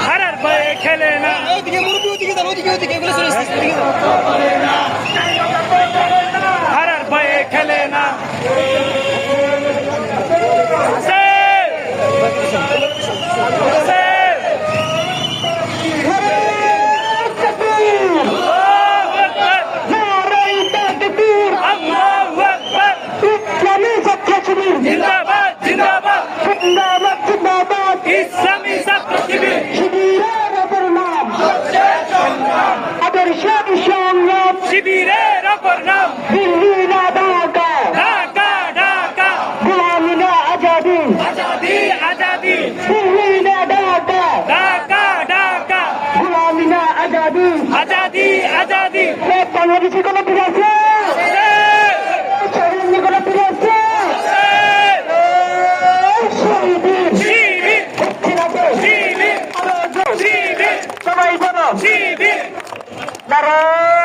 হারার ভয়ে খেলে না, হারার ভয়ে খেলে না। জিন্দাবাদ জিন্দাবাদ জিন্দাবাদ জিন্দাবাদ ইসলামী ছাত্র শিবির শিবিরের অপর নাম আদর্শ সংগ্রাম শিবিরের অপর নাম দিল্লি না ঢাকা ঢাকা ঢাকা গোলামি না আজাদি আজাদি আজাদি দিল্লি না ঢাকা ঢাকা ঢাকা গোলামি না আজাদি আজাদি আজাদি বাংলাদেশে কোনো ফিরে আছে শহীদ কোনো ফিরে আছে শিবির শিবির শিবির সবাই বলো শিবির নারায়ণ